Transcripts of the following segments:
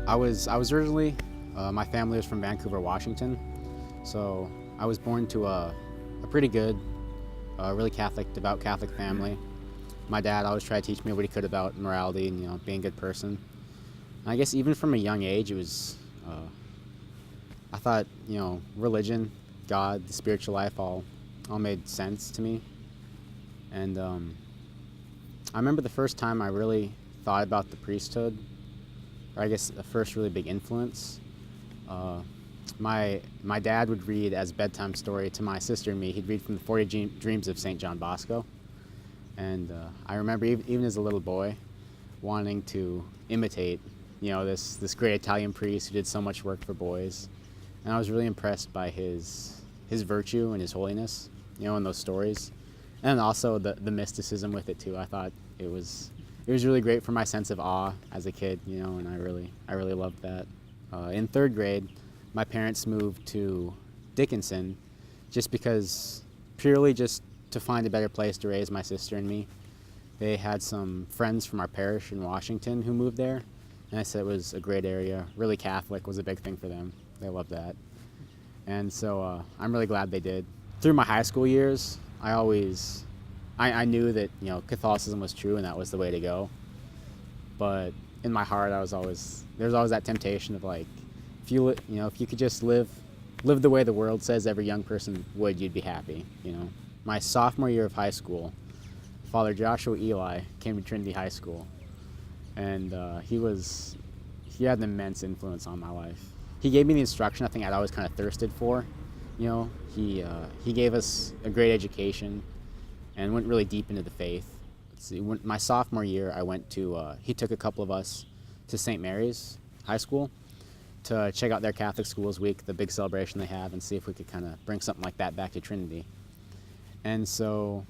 I was originally, my family was from Vancouver, Washington, so I was born to a pretty good, really Catholic, devout Catholic family. My dad always tried to teach me what he could about morality and being a good person. And I guess even from a young age, it was I thought religion, God, the spiritual life all made sense to me. And I remember the first time I really thought about the priesthood, or I guess the first really big influence. Uh, my dad would read as a bedtime story to my sister and me. He'd read from the 40 Dreams of St. John Bosco. And I remember even as a little boy wanting to imitate, this great Italian priest who did so much work for boys. And I was really impressed by his virtue and his holiness, in those stories. And also the mysticism with it too. I thought it was really great for my sense of awe as a kid, and I really loved that. In third grade, my parents moved to Dickinson purely just to find a better place to raise my sister and me. They had some friends from our parish in Washington who moved there, and I said it was a great area. Really Catholic was a big thing for them. They loved that. And so I'm really glad they did. Through my high school years, I knew that Catholicism was true and that was the way to go. But in my heart, there was always that temptation of like, if you could just live the way the world says every young person would, you'd be happy. My sophomore year of high school, Father Joshua Eli came to Trinity High School, and he had an immense influence on my life. He gave me the instruction I think I'd always kind of thirsted for. He gave us a great education and went really deep into the faith. My sophomore year, he took a couple of us to St. Mary's High School to check out their Catholic Schools Week, the big celebration they have, and see if we could kind of bring something like that back to Trinity. And so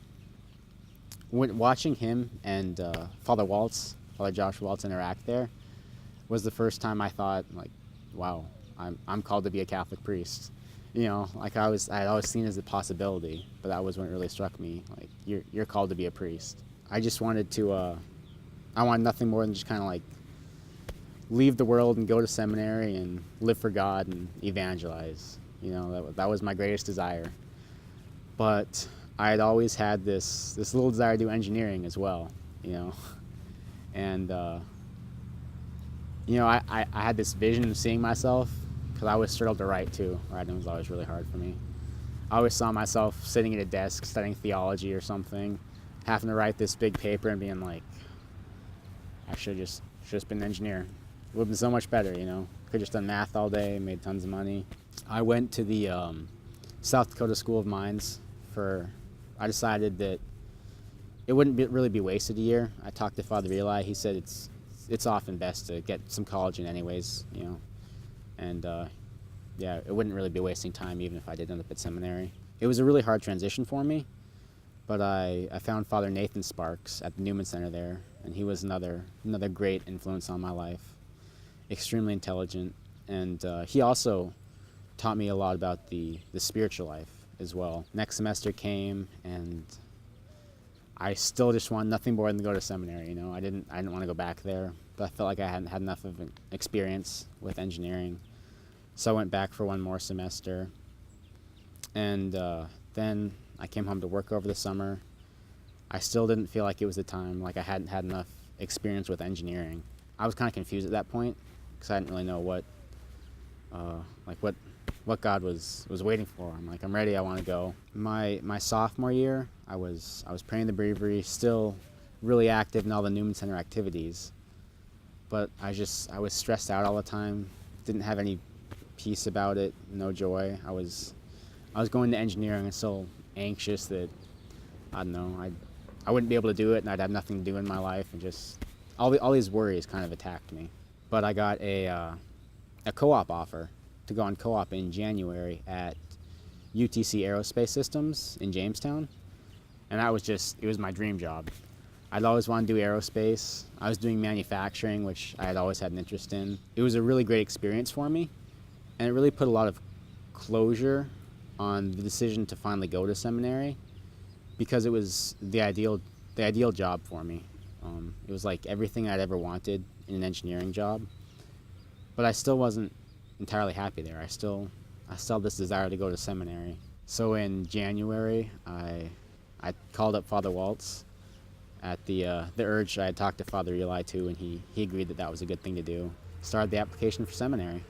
watching him and Father Joshua Waltz interact there was the first time I thought, like, wow, I'm called to be a Catholic priest. Like I had always seen it as a possibility, but that was when it really struck me. Like, you're called to be a priest. I just wanted I wanted nothing more than just kind of like leave the world and go to seminary and live for God and evangelize. That was my greatest desire. But I had always had this little desire to do engineering as well, and I had this vision of seeing myself, because I always struggled to write too. Writing was always really hard for me. I always saw myself sitting at a desk studying theology or something, having to write this big paper and being like, I should have just been an engineer. It would have been so much better, Could have just done math all day, made tons of money. I went to the South Dakota School of Mines I decided that it wouldn't really be wasted a year. I talked to Father Eli. He said it's often best to get some college in anyways, and it wouldn't really be wasting time even if I did end up at seminary. It was a really hard transition for me, but I found Father Nathan Sparks at the Newman Center there, and he was another great influence on my life. Extremely intelligent, and he also taught me a lot about the spiritual life as well. Next semester came, and I still just want nothing more than to go to seminary. I didn't want to go back there, but I felt like I hadn't had enough of an experience with engineering, so I went back for one more semester. And then I came home to work over the summer. I still didn't feel like it was the time, like I hadn't had enough experience with engineering. I was kind of confused at that point because I didn't really know what God was waiting for. I'm like, I'm ready, I want to go. My sophomore year, I was praying the breviary, still really active in all the Newman Center activities, but I was stressed out all the time, didn't have any peace about it, no joy. I was going to engineering and so anxious that, I don't know, I wouldn't be able to do it, and I'd have nothing to do in my life, and just all these worries kind of attacked me. But I got a co-op offer to go on co-op in January at UTC Aerospace Systems in Jamestown, and it was my dream job. I'd always wanted to do aerospace. I was doing manufacturing, which I had always had an interest in. It was a really great experience for me, and it really put a lot of closure on the decision to finally go to seminary, because it was the ideal job for me. It was like everything I'd ever wanted in an engineering job. But I still wasn't entirely happy there. I still had this desire to go to seminary. So in January, I called up Father Waltz at the urge I had talked to Father Eli to, and he agreed that that was a good thing to do. Started the application for seminary.